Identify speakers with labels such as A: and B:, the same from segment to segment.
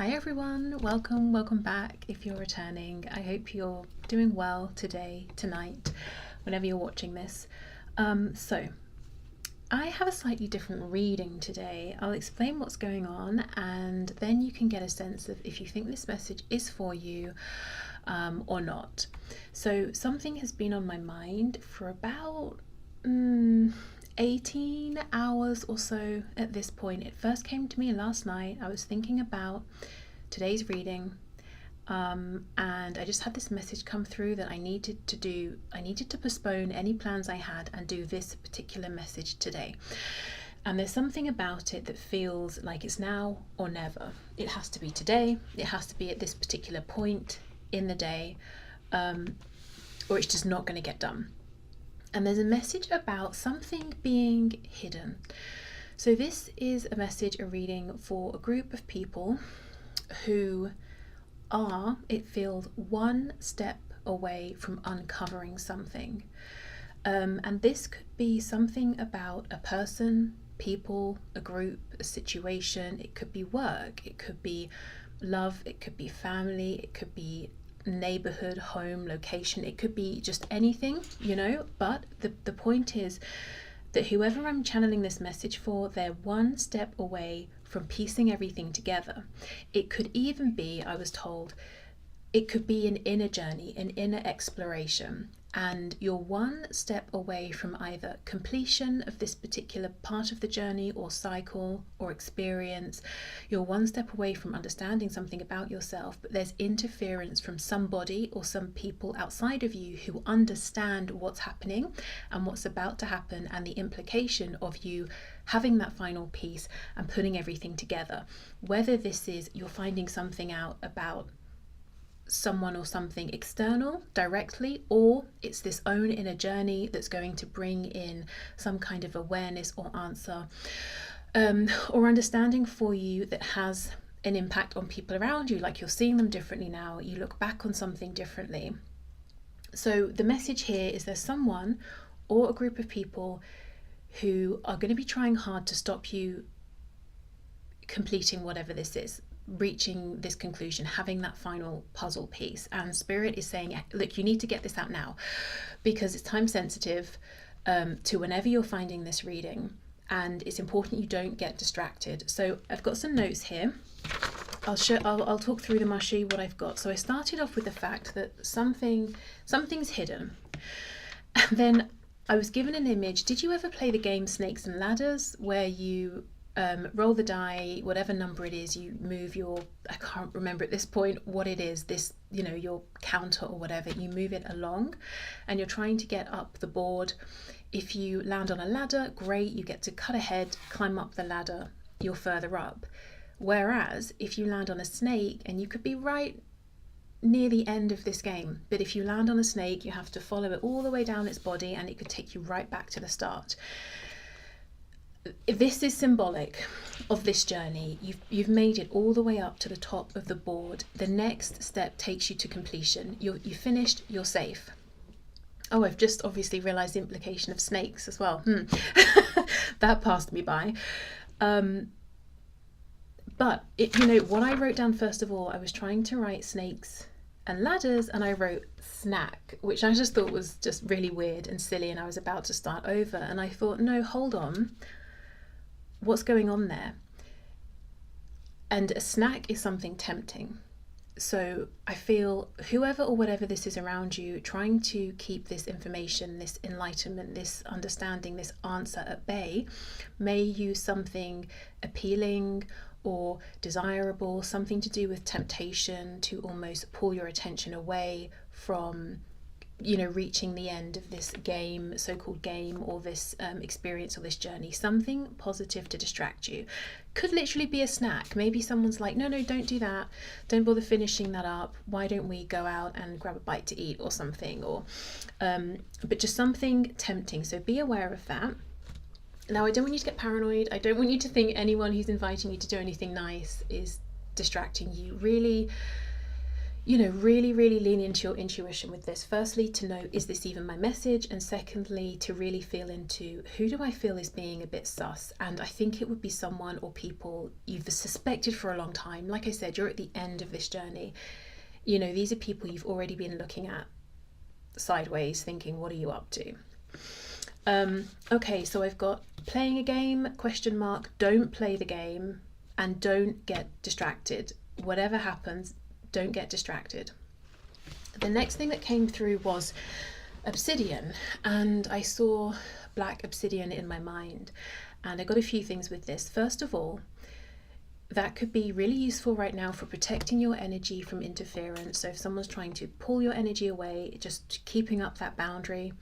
A: Hi everyone, welcome back if you're returning. I hope you're doing well today, tonight, whenever you're watching this. So I have a slightly different reading today. I'll explain what's going on and then you can get a sense of if you think this message is for you or not. So something has been on my mind for about 18 hours or so at this point. It first came to me last night. I was thinking about today's reading and I just had this message come through that I needed to postpone any plans I had and do this particular message today. And there's something about it that feels like it's now or never. It has to be today, it has to be at this particular point in the day, or it's just not going to get done. And there's a message about something being hidden. So this is a message, a reading for a group of people who are, it feels, one step away from uncovering something. And this could be something about a person, people, a group, a situation. It could be work, it could be love, it could be family, it could be neighborhood, home, location, it could be just anything, you know. But the point is that whoever I'm channeling this message for, they're one step away from piecing everything together. It could even be, I was told, it could be an inner journey, an inner exploration, and you're one step away from either completion of this particular part of the journey or cycle or experience. You're one step away from understanding something about yourself, but there's interference from somebody or some people outside of you who understand what's happening and what's about to happen and the implication of you having that final piece and putting everything together. Whether this is you're finding something out about someone or something external directly, or it's this own inner journey that's going to bring in some kind of awareness or answer or understanding for you that has an impact on people around you, like you're seeing them differently now, you look back on something differently. So the message here is there's someone or a group of people who are going to be trying hard to stop you completing whatever this is, reaching this conclusion, having that final puzzle piece. And Spirit is saying, look, you need to get this out now because it's time sensitive to whenever you're finding this reading, and it's important you don't get distracted. So I've got some notes here. I'll talk through them. I'll show you what I've got. So I started off with the fact that something's hidden, and then I was given an image. Did you ever play the game Snakes and Ladders, where you roll the die, whatever number it is, you move your, I can't remember at this point what it is, this, you know, your counter or whatever, you move it along and you're trying to get up the board. If you land on a ladder, great, you get to cut ahead, climb up the ladder, you're further up. Whereas if you land on a snake, and you could be right near the end of this game, but if you land on a snake, you have to follow it all the way down its body and it could take you right back to the start. This is symbolic of this journey. You've made it all the way up to the top of the board. The next step takes you to completion. You're finished, you're safe. Oh, I've just obviously realized the implication of snakes as well. That passed me by. But you know what I wrote down first of all, I was trying to write snakes and ladders and I wrote snack, which I just thought was just really weird and silly, and I was about to start over and I thought, no, hold on. What's going on there? And a snack is something tempting. So I feel whoever or whatever this is around you, trying to keep this information, this enlightenment, this understanding, this answer at bay, may use something appealing or desirable, something to do with temptation to almost pull your attention away from, you know, reaching the end of this game, so-called game, or this experience or this journey. Something positive to distract you. Could literally be a snack. Maybe someone's like, no, don't do that. Don't bother finishing that up. Why don't we go out and grab a bite to eat or something? Or, but just something tempting. So be aware of that. Now, I don't want you to get paranoid. I don't want you to think anyone who's inviting you to do anything nice is distracting you. Really, really, really lean into your intuition with this. Firstly, to know, is this even my message? And secondly, to really feel into, who do I feel is being a bit sus? And I think it would be someone or people you've suspected for a long time. Like I said, you're at the end of this journey. These are people you've already been looking at sideways, thinking, what are you up to? Okay, so I've got playing a game, ? Don't play the game, and don't get distracted. Whatever happens, don't get distracted. The next thing that came through was obsidian, and I saw black obsidian in my mind, and I got a few things with this. First of all, that could be really useful right now for protecting your energy from interference. So if someone's trying to pull your energy away, just keeping up that boundary.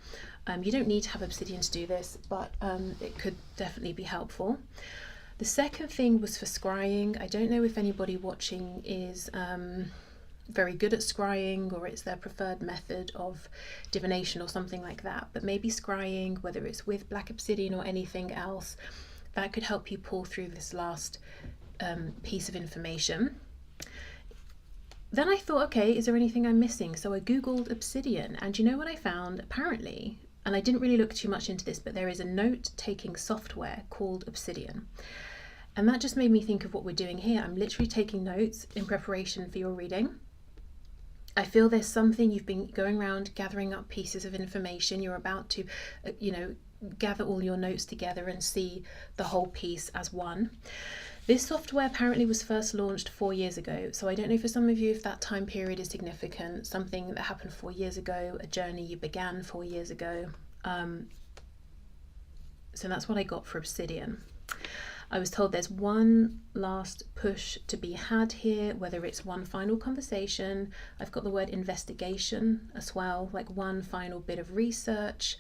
A: You don't need to have obsidian to do this, but it could definitely be helpful. The second thing was for scrying. I don't know if anybody watching is very good at scrying, or it's their preferred method of divination or something like that, but maybe scrying, whether it's with black obsidian or anything else, that could help you pull through this last piece of information. Then I thought, okay, is there anything I'm missing? So I googled obsidian, and you know what I found? Apparently, and I didn't really look too much into this, but there is a note-taking software called Obsidian. And that just made me think of what we're doing here. I'm literally taking notes in preparation for your reading. I feel there's something, you've been going around gathering up pieces of information. You're about to, gather all your notes together and see the whole piece as one. This software apparently was first launched 4 years ago. So I don't know for some of you if that time period is significant, something that happened 4 years ago, a journey you began 4 years ago. So that's what I got for Obsidian. I was told there's one last push to be had here, whether it's one final conversation. I've got the word investigation as well, like one final bit of research,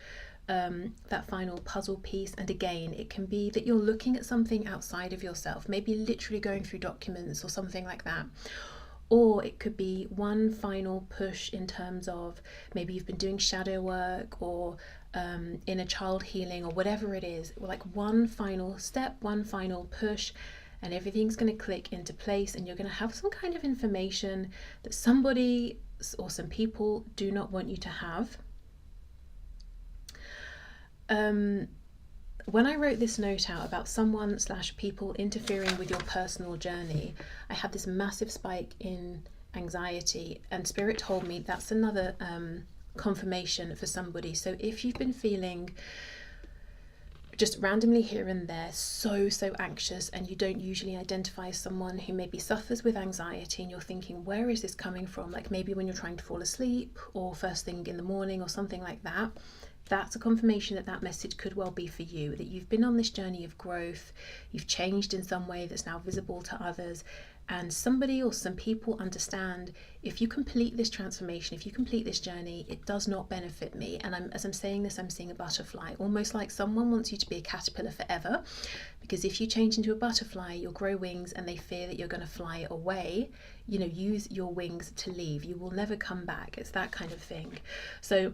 A: that final puzzle piece. And again, it can be that you're looking at something outside of yourself, maybe literally going through documents or something like that. Or it could be one final push in terms of maybe you've been doing shadow work or inner child healing or whatever it is, like one final step, one final push, and everything's going to click into place, and you're going to have some kind of information that somebody or some people do not want you to have. When I wrote this note out about someone/people interfering with your personal journey, I had this massive spike in anxiety, and Spirit told me that's another confirmation for somebody. So if you've been feeling just randomly here and there so anxious, and you don't usually identify as someone who maybe suffers with anxiety, and you're thinking, where is this coming from? Like maybe when you're trying to fall asleep or first thing in the morning or something like that, that's a confirmation that that message could well be for you, that you've been on this journey of growth, you've changed in some way that's now visible to others, and somebody or some people understand, if you complete this transformation, if you complete this journey, it does not benefit me. And as I'm saying this, I'm seeing a butterfly, almost like someone wants you to be a caterpillar forever, because if you change into a butterfly, you'll grow wings and they fear that you're going to fly away. Use your wings to leave. You will never come back. It's that kind of thing. So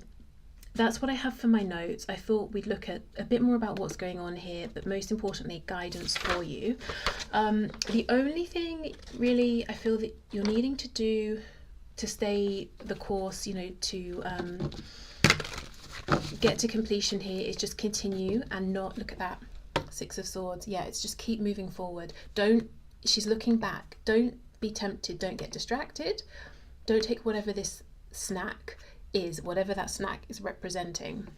A: that's what I have for my notes. I thought we'd look at a bit more about what's going on here, but most importantly, guidance for you. The only thing really I feel that you're needing to do to stay the course, to get to completion here, is just continue and not look at that Six of Swords. Yeah, it's just keep moving forward. She's looking back. Don't be tempted. Don't get distracted. Don't take whatever this snack is, whatever that snack is representing.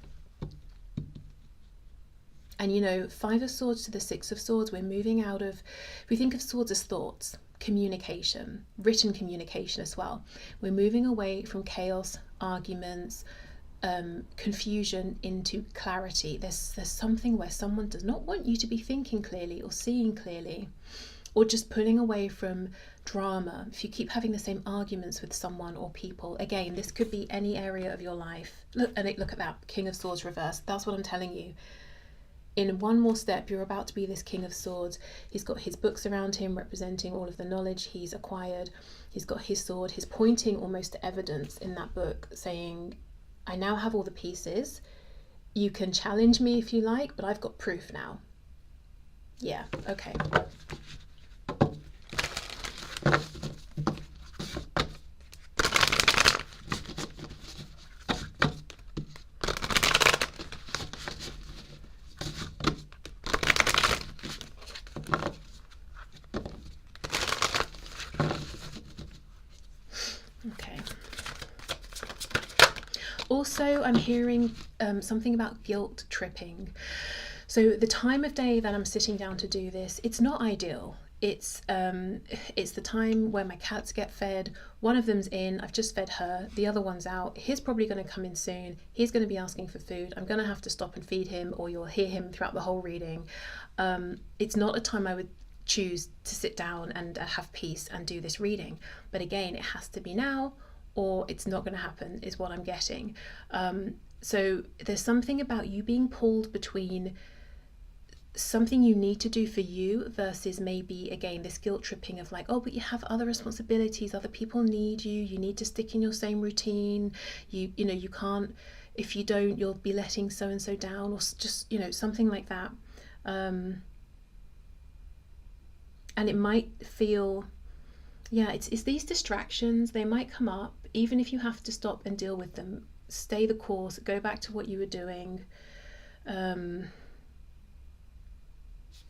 A: And Five of Swords to the Six of Swords, we're moving out of, if we think of swords as thoughts, communication, written communication as well. We're moving away from chaos, arguments, confusion into clarity. There's something where someone does not want you to be thinking clearly or seeing clearly, or just pulling away from drama. If you keep having the same arguments with someone or people, again, this could be any area of your life. Look at that, King of Swords reversed. That's what I'm telling you. In one more step, you're about to be this King of Swords. He's got his books around him representing all of the knowledge he's acquired. He's got his sword. He's pointing almost to evidence in that book, saying, I now have all the pieces. You can challenge me if you like, but I've got proof now. Yeah, okay. Also, I'm hearing something about guilt tripping. So the time of day that I'm sitting down to do this, it's not ideal. It's the time where my cats get fed. One of them's in, I've just fed her, the other one's out. He's probably going to come in soon. He's going to be asking for food. I'm going to have to stop and feed him, or you'll hear him throughout the whole reading. It's not a time I would choose to sit down and have peace and do this reading. But again, it has to be now, or it's not going to happen, is what I'm getting. So there's something about you being pulled between something you need to do for you versus maybe, again, this guilt tripping of like, oh, but you have other responsibilities, other people need you, you need to stick in your same routine, you know, you can't, if you don't, you'll be letting so and so down, or just, you know, something like that. And it might feel, yeah, it's these distractions, they might come up, even if you have to stop and deal with them, stay the course, go back to what you were doing.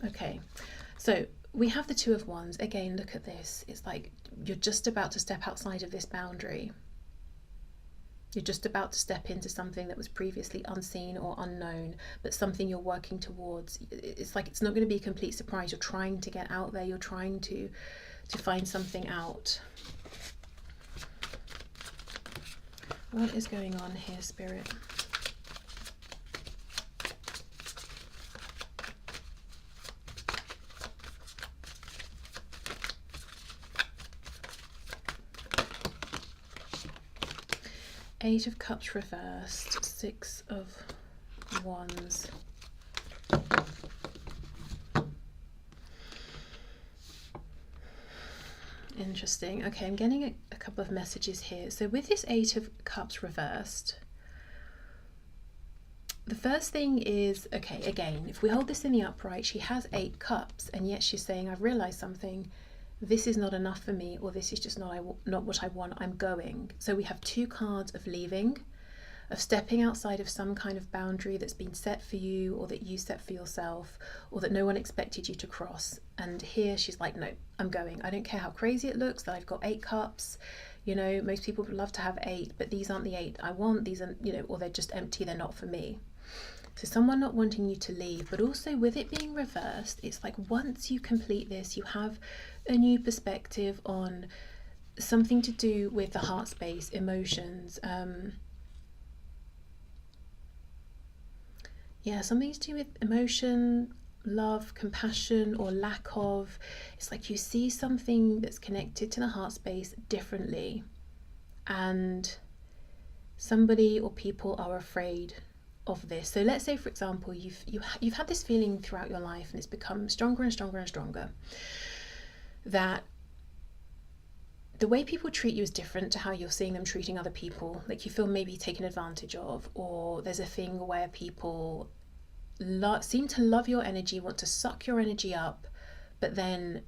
A: Okay, so we have the Two of Wands. Again, look at this. It's like you're just about to step outside of this boundary. You're just about to step into something that was previously unseen or unknown, but something you're working towards. It's like it's not going to be a complete surprise. You're trying to get out there. You're trying to find something out. What is going on here, Spirit? Eight of Cups reversed, Six of Wands. Interesting. Okay, I'm getting a couple of messages here. So with this Eight of Cups reversed, the first thing is, okay, again, if we hold this in the upright, she has 8 cups, and yet she's saying, I've realized something. This is not enough for me, or this is just not what I want. I'm going. So we have 2 cards of leaving, of stepping outside of some kind of boundary that's been set for you, or that you set for yourself, or that no one expected you to cross. And here she's like, no, I'm going. I don't care how crazy it looks that I've got 8 cups. You know, most people would love to have 8, but these aren't the 8 I want. These are, you know, or they're just empty. They're not for me. So someone not wanting you to leave, but also with it being reversed, it's like once you complete this, you have a new perspective on something to do with the heart space, emotions. Yeah, something to do with emotion, love, compassion, or lack of. It's like you see something that's connected to the heart space differently, and somebody or people are afraid of this. So let's say, for example, you've had this feeling throughout your life, and it's become stronger and stronger and stronger, that the way people treat you is different to how you're seeing them treating other people. Like you feel maybe taken advantage of, or there's a thing where people seem to love your energy, want to suck your energy up, but then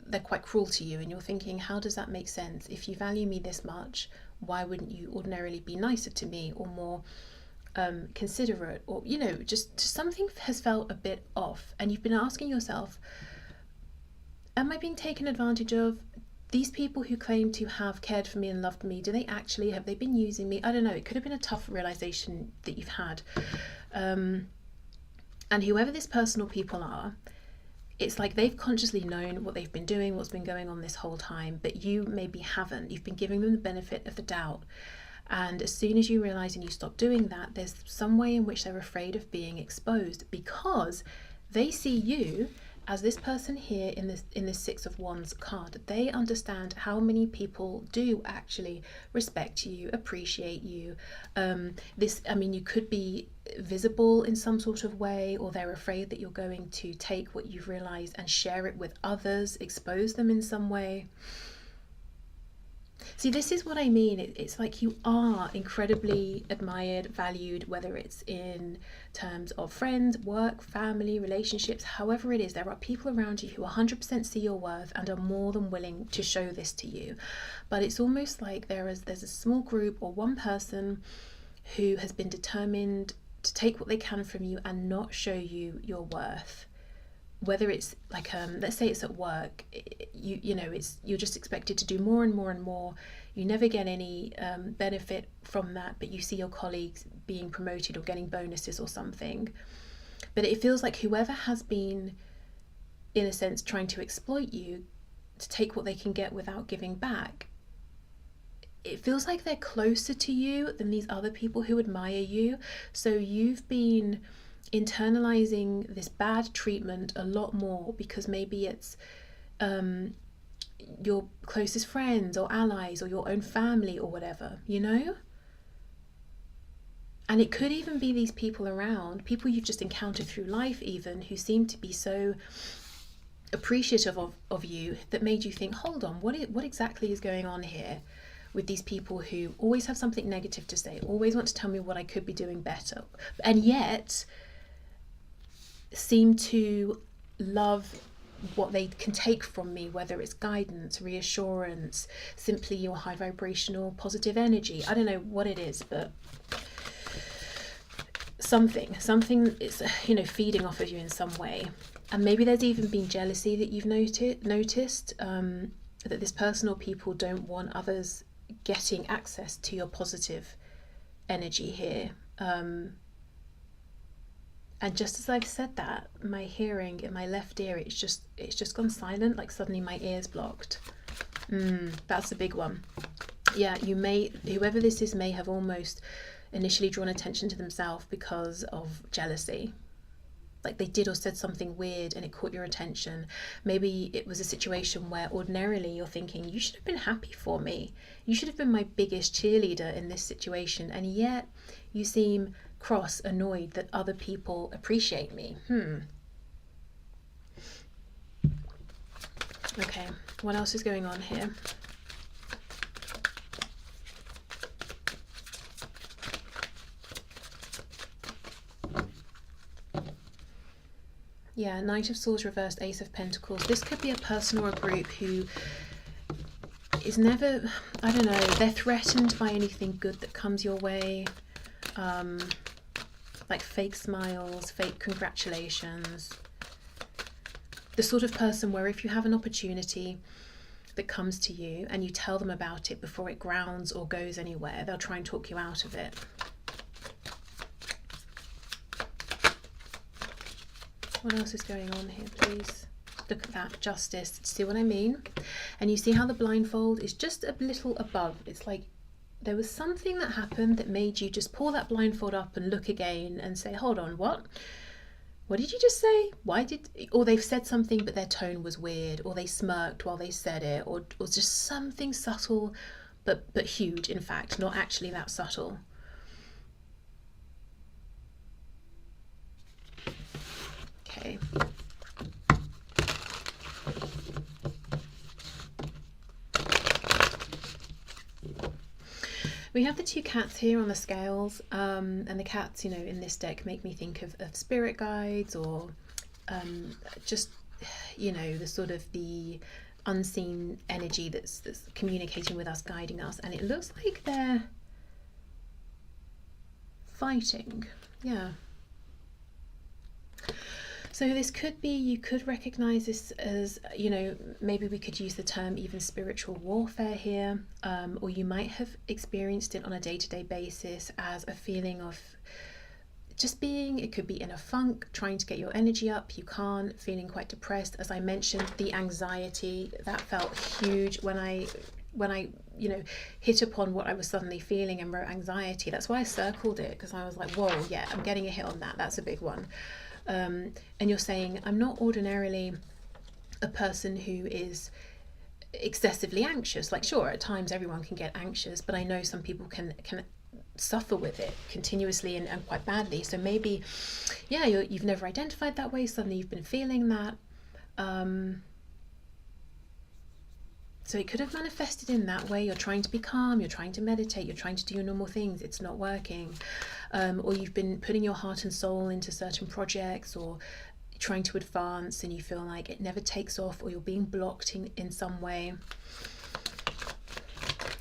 A: they're quite cruel to you, and you're thinking, how does that make sense? If you value me this much, why wouldn't you ordinarily be nicer to me, or more considerate, or, you know, just something has felt a bit off, and you've been asking yourself, am I being taken advantage of? These people who claim to have cared for me and loved me, have they been using me? I don't know. It could have been a tough realization that you've had. And whoever this person or people are, it's like they've consciously known what they've been doing, what's been going on this whole time, but you maybe haven't. You've been giving them the benefit of the doubt. And as soon as you realize and you stop doing that, there's some way in which they're afraid of being exposed, because they see you as this person here in this Six of Wands card. They understand how many people do actually respect you, appreciate you. You could be visible in some sort of way, or they're afraid that you're going to take what you've realized and share it with others, expose them in some way. See, this is what I mean. It's like you are incredibly admired, valued, whether it's in terms of friends, work, family, relationships, however it is. There are people around you who 100% see your worth and are more than willing to show this to you. But it's almost like there's a small group or one person who has been determined to take what they can from you and not show you your worth. whether it's like let's say it's at work, you're just expected to do more and more and more. You never get any benefit from that, but you see your colleagues being promoted or getting bonuses or something. But it feels like whoever has been, in a sense, trying to exploit you to take what they can get without giving back, it feels like they're closer to you than these other people who admire you. So you've been internalizing this bad treatment a lot more because maybe it's your closest friends or allies or your own family or whatever, And it could even be these people around, people you've just encountered through life even, who seem to be so appreciative of you that made you think, hold on, what exactly is going on here with these people who always have something negative to say, always want to tell me what I could be doing better, and yet seem to love what they can take from me, whether it's guidance, reassurance, simply your high vibrational positive energy. I don't know what it is, but something is feeding off of you in some way. And maybe there's even been jealousy that you've noticed, that this person or people don't want others getting access to your positive energy here. And just as I've said that, my hearing in my left ear, it's just gone silent, like suddenly my ear's blocked. That's a big one. Yeah, whoever this is may have almost initially drawn attention to themselves because of jealousy. Like they did or said something weird and it caught your attention. Maybe it was a situation where ordinarily you're thinking, you should have been happy for me. You should have been my biggest cheerleader in this situation. And yet you seem cross, annoyed that other people appreciate me. Okay, what else is going on here? Yeah, Knight of Swords reversed, Ace of Pentacles. This could be a person or a group who is never, I don't know, they're threatened by anything good that comes your way. Like fake smiles, fake congratulations. The sort of person where if you have an opportunity that comes to you and you tell them about it before it grounds or goes anywhere, they'll try and talk you out of it. What else is going on here, please? Look at that, Justice. See what I mean? And you see how the blindfold is just a little above. It's like there was something that happened that made you just pull that blindfold up and look again and say, hold on, what? What did you just say? Or they've said something but their tone was weird, or they smirked while they said it, or just something subtle but huge, in fact, not actually that subtle. Okay. We have the two cats here on the scales, and the cats, in this deck make me think of spirit guides, or just, the sort of the unseen energy that's communicating with us, guiding us. And it looks like they're fighting. Yeah. So this could be, you could recognize this as, maybe we could use the term even spiritual warfare here, or you might have experienced it on a day-to-day basis as a feeling of just being, it could be in a funk, trying to get your energy up, you can't, feeling quite depressed. As I mentioned, the anxiety, that felt huge when I hit upon what I was suddenly feeling and wrote anxiety. That's why I circled it, because I was like, whoa, yeah, I'm getting a hit on that. That's a big one. And you're saying, I'm not ordinarily a person who is excessively anxious. Like, sure, at times everyone can get anxious, but I know some people can suffer with it continuously and quite badly. So maybe, yeah, you've never identified that way. Suddenly you've been feeling that. So it could have manifested in that way. You're trying to be calm, you're trying to meditate, you're trying to do your normal things, it's not working. Or you've been putting your heart and soul into certain projects, or trying to advance and you feel like it never takes off, or you're being blocked in some way.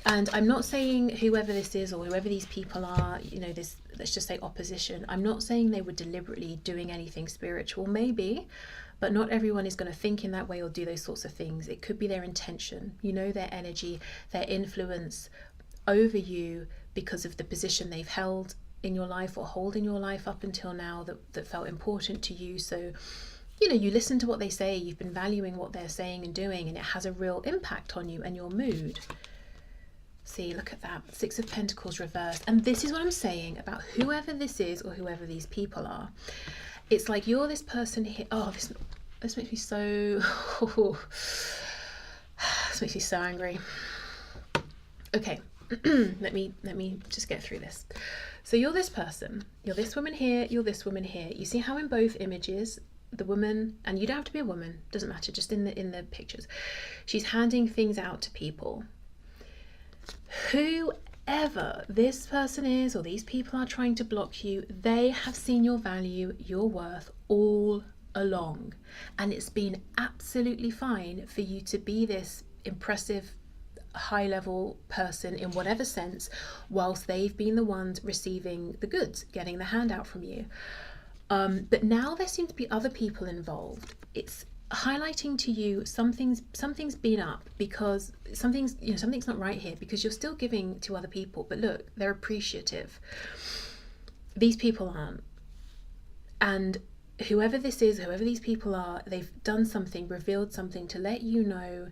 A: And I'm not saying whoever this is or whoever these people are, this, let's just say opposition, I'm not saying they were deliberately doing anything spiritual. Maybe but not everyone is going to think in that way or do those sorts of things. It could be their intention, you know, their energy, their influence over you because of the position they've held in your life or hold in your life up until now that felt important to you. So, you know, you listen to what they say, you've been valuing what they're saying and doing, and it has a real impact on you and your mood. See, look at that, 6 of Pentacles reversed. And this is what I'm saying about whoever this is or whoever these people are. It's like you're this person here. Oh, this makes me so this makes me so angry. Okay. let me just get through this. So you're this person, you're this woman here, you're this woman here. You see how in both images the woman, and you don't have to be a woman, doesn't matter, just in the pictures, she's handing things out to people. Whoever this person is or these people are trying to block you, they have seen your value, your worth all along, and it's been absolutely fine for you to be this impressive high level person in whatever sense, whilst they've been the ones receiving the goods, getting the handout from you. But now there seem to be other people involved. It's highlighting to you something's been up, because something's not right here, because you're still giving to other people, but look, they're appreciative. These people aren't. And whoever this is, whoever these people are, they've done something, revealed something to let you know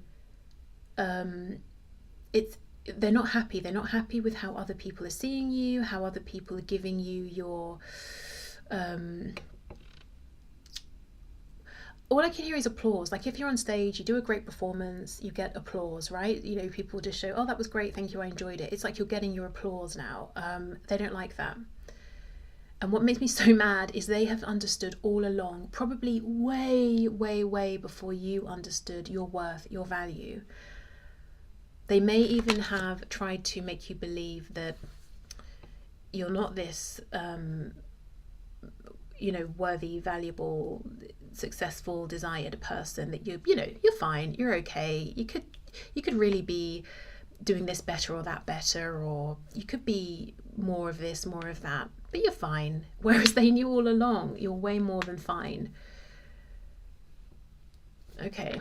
A: they're not happy. They're not happy with how other people are seeing you, how other people are giving you your all I can hear is applause. Like if you're on stage, you do a great performance, you get applause, right? You know, people just show, oh, that was great, thank you, I enjoyed it. It's like you're getting your applause now. They don't like that. And what makes me so mad is they have understood all along, probably way, way, way before you understood your worth, your value. They may even have tried to make you believe that you're not this, worthy, valuable, successful, desired person, that you're fine, you're okay. You could really be doing this better or that better, or you could be more of this, more of that, but you're fine. Whereas they knew all along, you're way more than fine. Okay.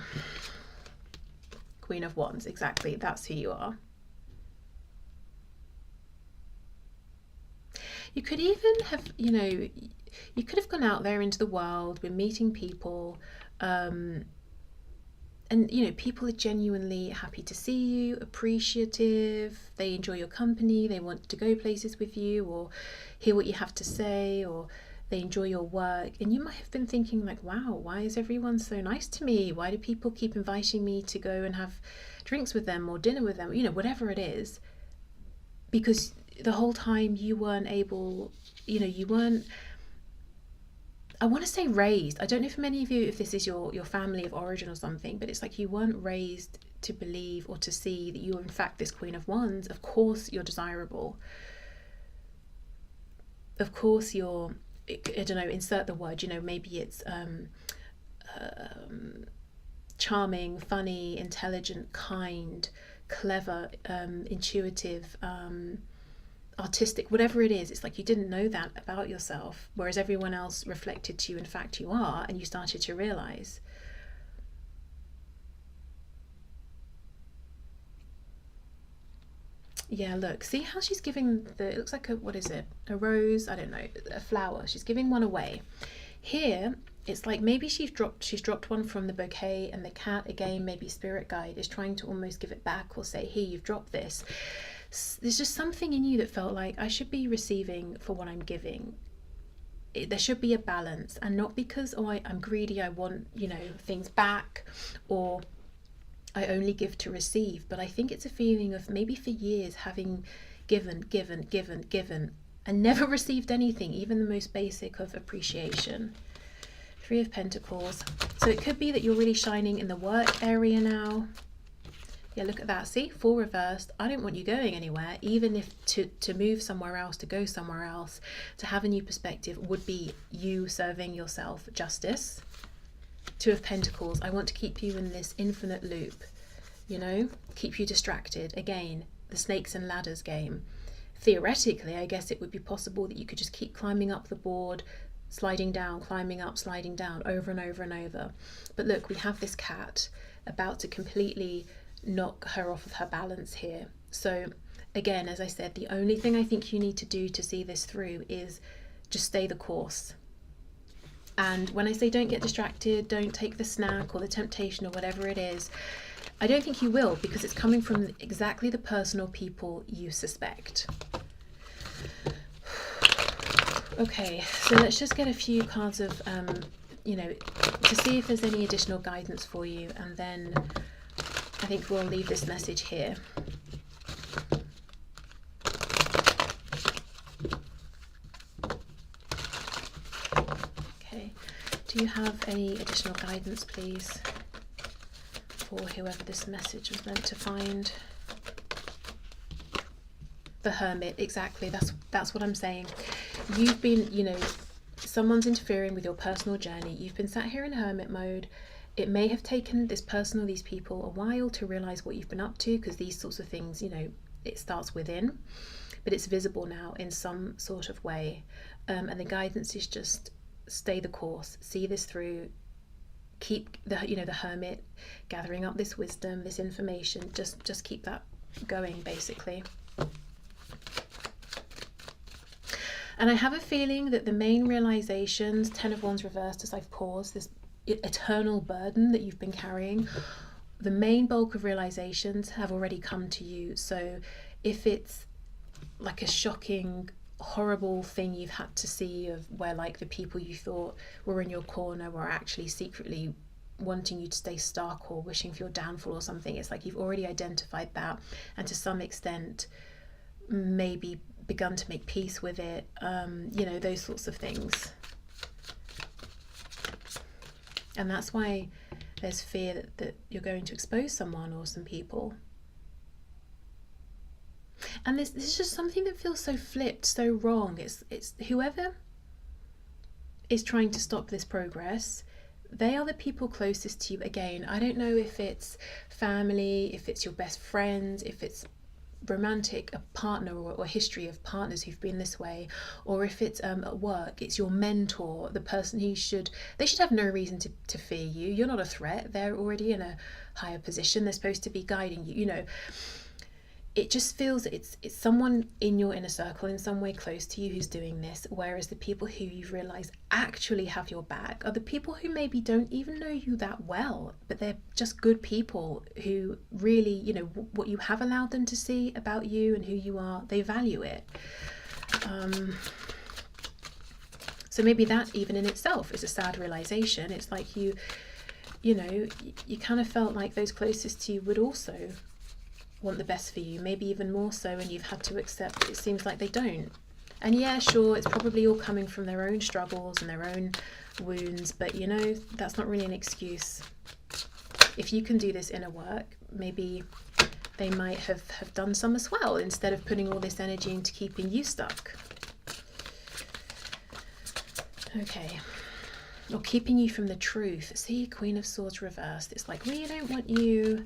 A: Queen of Wands, exactly, that's who you are. You could even have, you could have gone out there into the world, been meeting people, and people are genuinely happy to see you, appreciative, they enjoy your company, they want to go places with you or hear what you have to say, or they enjoy your work, and you might have been thinking like, wow, why is everyone so nice to me? Why do people keep inviting me to go and have drinks with them or dinner with them? Whatever it is, because the whole time you weren't able, you weren't, I want to say raised. I don't know for many of you if this is your family of origin or something, but it's like you weren't raised to believe or to see that you're in fact this Queen of Wands. Of course you're desirable. Of course you're, I don't know, insert the word, maybe it's charming, funny, intelligent, kind, clever, intuitive, artistic, whatever it is. It's like you didn't know that about yourself, whereas everyone else reflected to you, in fact you are, and you started to realize. Yeah, look, see how she's giving it looks like what is it? A rose? I don't know, a flower. She's giving one away. Here, it's like maybe she's dropped one from the bouquet, and the cat, again, maybe spirit guide, is trying to almost give it back or say, here, you've dropped this. There's just something in you that felt like I should be receiving for what I'm giving. There should be a balance, and not because, I'm greedy, I want, things back, or I only give to receive, but I think it's a feeling of maybe for years having given, and never received anything, even the most basic of appreciation. 3 of Pentacles. So it could be that you're really shining in the work area now. Yeah, look at that. See, 4 reversed. I don't want you going anywhere, even if to move somewhere else, to go somewhere else, to have a new perspective would be you serving yourself justice. 2 of Pentacles. I want to keep you in this infinite loop, keep you distracted. Again, the snakes and ladders game. Theoretically, I guess it would be possible that you could just keep climbing up the board, sliding down, climbing up, sliding down, over and over and over. But look, we have this cat about to completely knock her off of her balance here. So again, as I said, the only thing I think you need to do to see this through is just stay the course. And when I say don't get distracted, don't take the snack or the temptation or whatever it is, I don't think you will, because it's coming from exactly the person or people you suspect. Okay, so let's just get a few cards of, to see if there's any additional guidance for you, and then I think we'll leave this message here. Okay, do you have any additional guidance, please, for whoever this message was meant to find? The Hermit, exactly, that's what I'm saying. You've been, someone's interfering with your personal journey. You've been sat here in hermit mode. It may have taken this person or these people a while to realize what you've been up to, because these sorts of things, it starts within, but it's visible now in some sort of way. And the guidance is just stay the course, see this through, keep the Hermit gathering up this wisdom, this information, just keep that going, basically. And I have a feeling that the main realizations, 10 of Wands reversed as I've paused, this eternal burden that you've been carrying, the main bulk of realizations have already come to you. So if it's like a shocking, horrible thing you've had to see, of where like the people you thought were in your corner were actually secretly wanting you to stay stuck or wishing for your downfall or something, it's like you've already identified that, and to some extent maybe begun to make peace with it, those sorts of things. And that's why there's fear that you're going to expose someone or some people. And this is just something that feels so flipped, so wrong. It's whoever is trying to stop this progress, they are the people closest to you. Again, I don't know if it's family, if it's your best friend, if it's romantic, a partner or history of partners who've been this way, or if it's at work, it's your mentor, the person they should have no reason to fear you. You're not a threat. They're already in a higher position. They're supposed to be guiding you. It just feels it's someone in your inner circle in some way close to you who's doing this, whereas the people who you've realized actually have your back are the people who maybe don't even know you that well, but they're just good people who really, what you have allowed them to see about you and who you are, they value it. So maybe that even in itself is a sad realization. It's like you kind of felt like those closest to you would also want the best for you, maybe even more so, and you've had to accept it seems like they don't. And yeah, sure, it's probably all coming from their own struggles and their own wounds, but that's not really an excuse. If you can do this inner work, maybe they might have done some as well, instead of putting all this energy into keeping you stuck. Okay, or keeping you from the truth. See, Queen of Swords reversed. It's like, we don't want you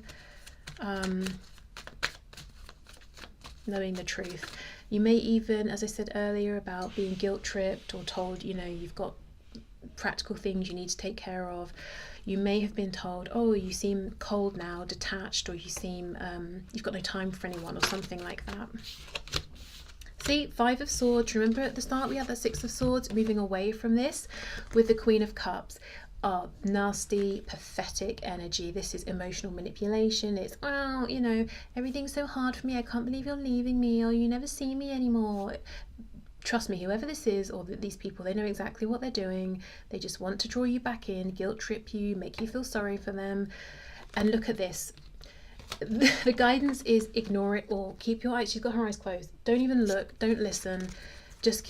A: knowing the truth. You may even, as I said earlier, about being guilt tripped or told, you've got practical things you need to take care of. You may have been told, oh, you seem cold now, detached, or you seem, you've got no time for anyone, or something like that. See, 5 of Swords. Remember at the start we had the 6 of Swords, moving away from this with the Queen of Cups. Nasty, pathetic energy. This is emotional manipulation. It's, everything's so hard for me. I can't believe you're leaving me, or you never see me anymore. Trust me, whoever this is, or these people, they know exactly what they're doing. They just want to draw you back in, guilt trip you, make you feel sorry for them. And look at this. The guidance is ignore it all. Keep your eyes, she's got her eyes closed. Don't even look, don't listen. Just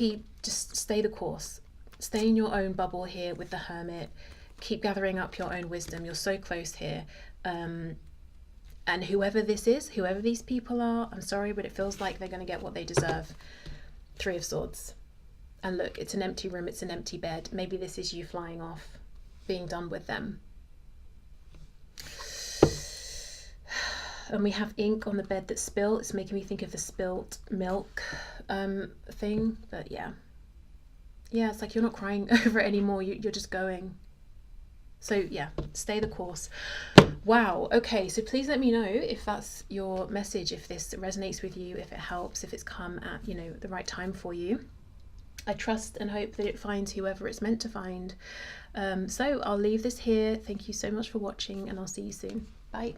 A: stay the course. Stay in your own bubble here with the Hermit. Keep gathering up your own wisdom. You're so close here. And whoever this is, whoever these people are, I'm sorry, but it feels like they're going to get what they deserve. 3 of Swords. And look, it's an empty room, it's an empty bed. Maybe this is you flying off, being done with them. And we have ink on the bed that's spilt. It's making me think of the spilt milk thing. But yeah, Yeah, it's like you're not crying over it anymore. You're just going. So yeah, stay the course. Wow. Okay, so please let me know if that's your message, if this resonates with you, if it helps, if it's come at, you know, the right time for you. I trust and hope that it finds whoever it's meant to find. So I'll leave this here. Thank you so much for watching, and I'll see you soon. Bye.